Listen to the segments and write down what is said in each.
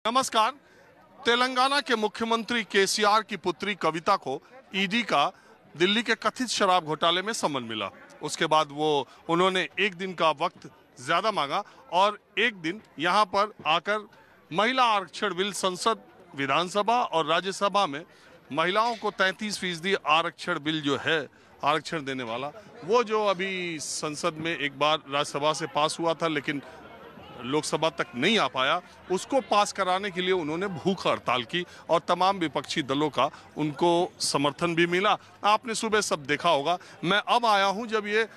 नमस्कार। तेलंगाना के मुख्यमंत्री केसीआर की पुत्री कविता को ईडी का दिल्ली के कथित शराब घोटाले में समन मिला। उसके बाद उन्होंने एक दिन का वक्त ज्यादा मांगा और एक दिन यहां पर आकर महिला आरक्षण बिल संसद, विधानसभा और राज्यसभा में महिलाओं को 33% आरक्षण बिल जो है आरक्षण देने वाला, वो जो अभी संसद में एक बार राज्यसभा से पास हुआ था लेकिन लोकसभा तक नहीं आ पाया, उसको पास कराने के लिए उन्होंने भूख हड़ताल की और तमाम विपक्षी दलों का उनको समर्थन भी मिला। आपने सुबह सब देखा होगा। मैं अब आया हूं जब ये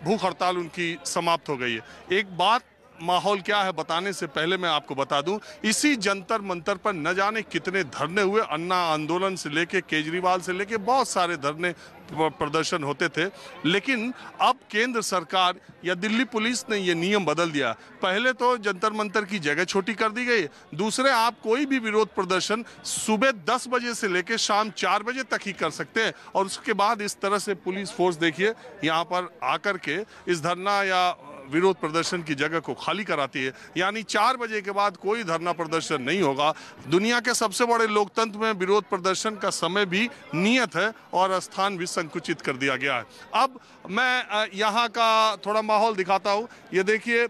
भूख हड़ताल उनकी समाप्त हो गई है। एक बात, माहौल क्या है बताने से पहले मैं आपको बता दूं, इसी जंतर मंतर पर न जाने कितने धरने हुए। अन्ना आंदोलन से लेके केजरीवाल से लेके बहुत सारे धरने प्रदर्शन होते थे, लेकिन अब केंद्र सरकार या दिल्ली पुलिस ने ये नियम बदल दिया। पहले तो जंतर मंतर की जगह छोटी कर दी गई। दूसरे, आप कोई भी विरोध प्रदर्शन सुबह 10 बजे से लेकर शाम 4 बजे तक ही कर सकते हैं और उसके बाद इस तरह से पुलिस फोर्स देखिए यहाँ पर आकर के इस धरना या विरोध प्रदर्शन की जगह को खाली कराती है। यानी 4 बजे के बाद कोई धरना प्रदर्शन नहीं होगा। दुनिया के सबसे बड़े लोकतंत्र में विरोध प्रदर्शन का समय भी नियत है और स्थान भी संकुचित कर दिया गया है। अब मैं यहाँ का थोड़ा माहौल दिखाता हूँ। ये देखिए,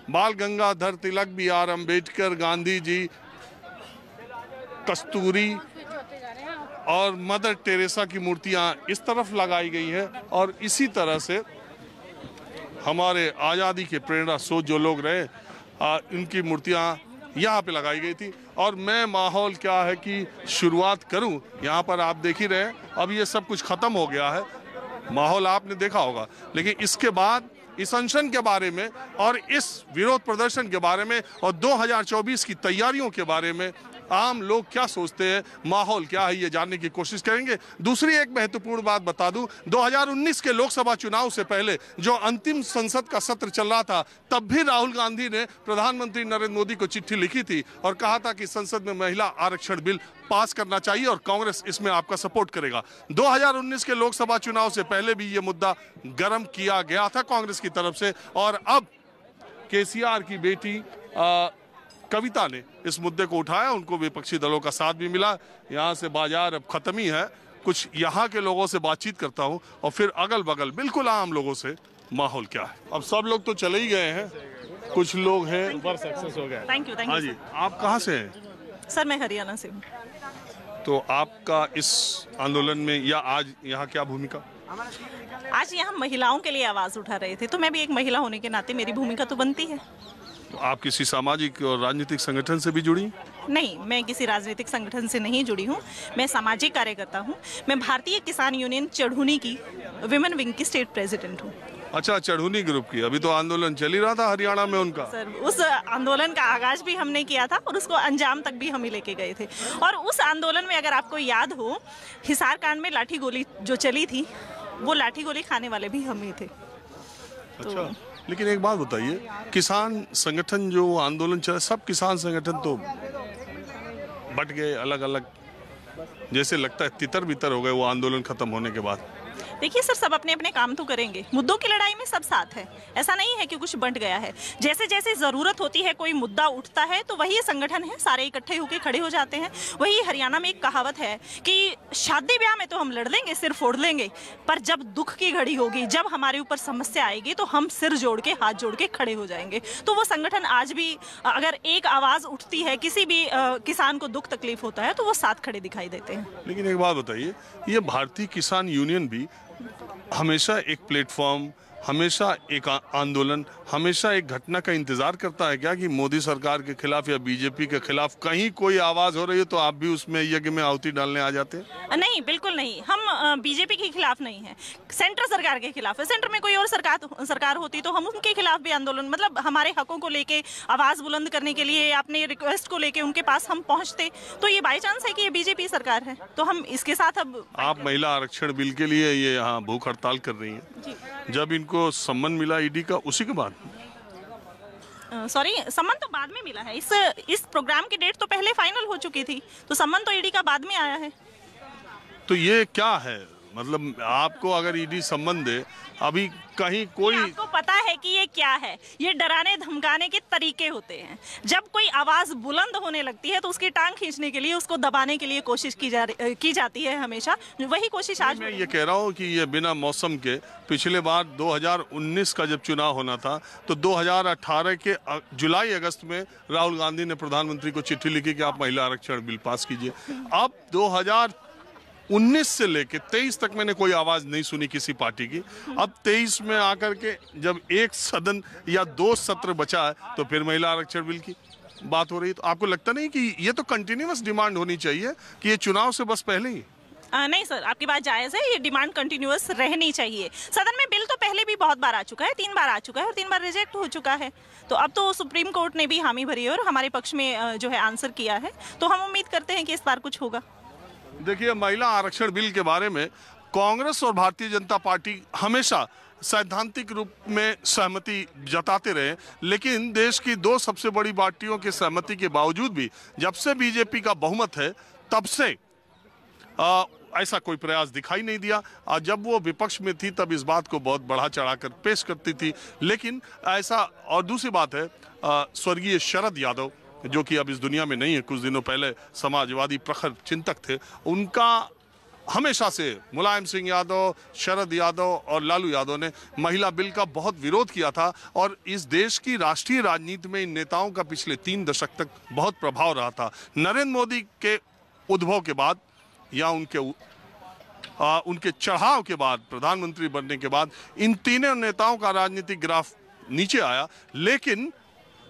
बाल गंगाधर तिलक, BR अम्बेडकर, गांधी जी, कस्तूरी और मदर टेरेसा की मूर्तियाँ इस तरफ लगाई गई है और इसी तरह से हमारे आज़ादी के प्रेरणा स्रोत जो लोग रहे इनकी मूर्तियाँ यहाँ पे लगाई गई थी। और मैं माहौल क्या है कि शुरुआत करूँ, यहाँ पर आप देख ही रहे हैं अब ये सब कुछ ख़त्म हो गया है। माहौल आपने देखा होगा, लेकिन इसके बाद इस अनशन के बारे में और इस विरोध प्रदर्शन के बारे में और 2024 की तैयारियों के बारे में आम लोग क्या सोचते हैं, माहौल क्या है, ये जानने की कोशिश करेंगे। दूसरी एक महत्वपूर्ण बात बता दूं, 2019 के लोकसभा चुनाव से पहले जो अंतिम संसद का सत्र चल रहा था, तब भी राहुल गांधी ने प्रधानमंत्री नरेंद्र मोदी को चिट्ठी लिखी थी और कहा था कि संसद में महिला आरक्षण बिल पास करना चाहिए और कांग्रेस इसमें आपका सपोर्ट करेगा। 2019 के लोकसभा चुनाव से पहले भी ये मुद्दा गर्म किया गया था कांग्रेस की तरफ से और अब केसीआर की बेटी कविता ने इस मुद्दे को उठाया। उनको विपक्षी दलों का साथ भी मिला। यहाँ से बाजार अब खत्म ही है। कुछ यहाँ के लोगों से बातचीत करता हूँ और फिर अगल बगल बिल्कुल आम लोगों से माहौल क्या है। अब सब लोग तो चले ही गए हैं, कुछ लोग हैं सक्सेस हो गए। Thank you. हाँ जी, आप कहाँ से हैं? सर मैं हरियाणा से हूँ। तो आपका इस आंदोलन में या आज यहाँ क्या भूमिका? आज यहाँ महिलाओं के लिए आवाज उठा रहे थे, तो मैं भी एक महिला होने के नाते मेरी भूमिका तो बनती है। तो आप किसी सामाजिक और राजनीतिक संगठन से भी जुड़ी? नहीं, मैं किसी राजनीतिक संगठन से नहीं जुड़ी हूँ। मैं सामाजिक कार्यकर्ता हूँ। मैं भारतीय किसान यूनियन चढ़ूनी की विमेन विंग की स्टेट प्रेसिडेंट हूँ। अच्छा, चढ़ूनी ग्रुप की। अभी तो आंदोलन चल ही रहा था हरियाणा में उनका। सर, उस आंदोलन का आगाज भी हमने किया था और उसको अंजाम तक भी हम ही लेके गए थे। और उस आंदोलन में अगर आपको याद हो, हिसार कांड में लाठी गोली जो चली थी, वो लाठी गोली खाने वाले भी हम ही थे। अच्छा, लेकिन एक बात बताइए, किसान संगठन जो आंदोलन चला, सब किसान संगठन तो बट गए अलग अलग, जैसे लगता है तितर बितर हो गए वो आंदोलन खत्म होने के बाद। देखिए सर, सब अपने अपने काम तो करेंगे। मुद्दों की लड़ाई में सब साथ है। ऐसा नहीं है कि कुछ बंट गया है। जैसे जैसे जरूरत होती है, कोई मुद्दा उठता है तो वही संगठन है, सारे इकट्ठे होकर खड़े हो जाते हैं। वही हरियाणा में एक कहावत है कि शादी ब्याह में तो हम लड़ लेंगे, सिर फोड़ लेंगे, पर जब दुख की घड़ी होगी, जब हमारे ऊपर समस्या आएगी, तो हम सिर जोड़ के, हाथ जोड़ के खड़े हो जाएंगे। तो वो संगठन आज भी, अगर एक आवाज उठती है, किसी भी किसान को दुख तकलीफ होता है, तो वो साथ खड़े दिखाई देते हैं। लेकिन एक बात बताइए, ये भारतीय किसान यूनियन भी हमेशा एक प्लेटफॉर्म, हमेशा एक आंदोलन, हमेशा एक घटना का इंतजार करता है क्या कि मोदी सरकार के खिलाफ या बीजेपी के खिलाफ कहीं कोई आवाज हो रही है तो आप भी उसमें यज्ञ में आहुति डालने आ जाते हैं? नहीं, बिल्कुल नहीं। हम बीजेपी के खिलाफ नहीं है, सेंटर सरकार के खिलाफ है। सेंटर में कोई और सरकार होती तो हम उनके खिलाफ भी आंदोलन, मतलब हमारे हकों को लेके आवाज बुलंद करने के लिए, अपने रिक्वेस्ट को लेके उनके पास हम पहुंचते। तो ये बाई चांस है कि ये बीजेपी सरकार है, तो हम इसके साथ अब। आप महिला आरक्षण बिल के लिए ये यहाँ भूख हड़ताल कर रही है, जब इनको सम्मन मिला ईडी का उसी के बाद? सॉरी, सम्मन तो बाद में मिला है। इस प्रोग्राम की डेट तो पहले फाइनल हो चुकी थी, तो सम्मन तो ईडी का बाद में आया है। तो ये क्या है, मतलब आपको अगर ईडी सम्मन दे, अभी कहीं कोई आपको पता है कि ये क्या है? ये डराने धमकाने के तरीके होते हैं। जब कोई आवाज बुलंद होने लगती है तो उसकी टांग खींचने के लिए, उसको दबाने के लिए कोशिश की जाती है हमेशा। वही कोशिश आज मैं ये कह रहा हूँ कि ये बिना मौसम के, पिछले बार 2019 का जब चुनाव होना था तो 2018 के जुलाई अगस्त में राहुल गांधी ने प्रधानमंत्री को चिट्ठी लिखी कि आप महिला आरक्षण बिल पास कीजिए। अब 2019 से लेके 23 तक मैंने कोई आवाज नहीं सुनी किसी पार्टी की। अब 23 में आकर के जब एक सदन या 2 सत्र बचा है तो फिर महिला आरक्षण बिल की बात हो रही है। तो आपको लगता नहीं कि ये तो कंटिन्यूअस डिमांड होनी चाहिए कि ये चुनाव से बस पहले ही? नहीं सर, आपकी बात जायज़ है। ये डिमांड कंटिन्यूअस रहनी चाहिए। सदन में बिल तो पहले भी बहुत बार आ चुका है, 3 बार आ चुका है और 3 बार रिजेक्ट हो चुका है। तो अब तो सुप्रीम कोर्ट ने भी हामी भरी है और हमारे पक्ष में जो है आंसर किया है। तो हम उम्मीद करते हैं कि इस बार कुछ होगा। देखिए, महिला आरक्षण बिल के बारे में कांग्रेस और भारतीय जनता पार्टी हमेशा सैद्धांतिक रूप में सहमति जताते रहे, लेकिन देश की 2 सबसे बड़ी पार्टियों की सहमति के बावजूद भी जब से बीजेपी का बहुमत है तब से ऐसा कोई प्रयास दिखाई नहीं दिया। और जब वो विपक्ष में थी तब इस बात को बहुत बढ़ा चढ़ाकर पेश करती थी, लेकिन ऐसा। और दूसरी बात है, स्वर्गीय शरद यादव जो कि अब इस दुनिया में नहीं है, कुछ दिनों पहले समाजवादी प्रखर चिंतक थे, उनका हमेशा से मुलायम सिंह यादव, शरद यादव और लालू यादव ने महिला बिल का बहुत विरोध किया था। और इस देश की राष्ट्रीय राजनीति में इन नेताओं का पिछले 3 दशक तक बहुत प्रभाव रहा था। नरेंद्र मोदी के उद्भव के बाद या उनके चढ़ाव के बाद, प्रधानमंत्री बनने के बाद इन तीनों नेताओं का राजनीतिक ग्राफ नीचे आया, लेकिन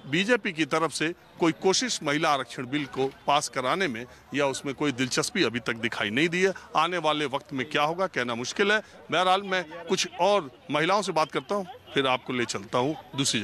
बीजेपी की तरफ से कोई कोशिश महिला आरक्षण बिल को पास कराने में या उसमें कोई दिलचस्पी अभी तक दिखाई नहीं दी है। आने वाले वक्त में क्या होगा कहना मुश्किल है। बहरहाल मैं कुछ और महिलाओं से बात करता हूं, फिर आपको ले चलता हूं दूसरी जगह।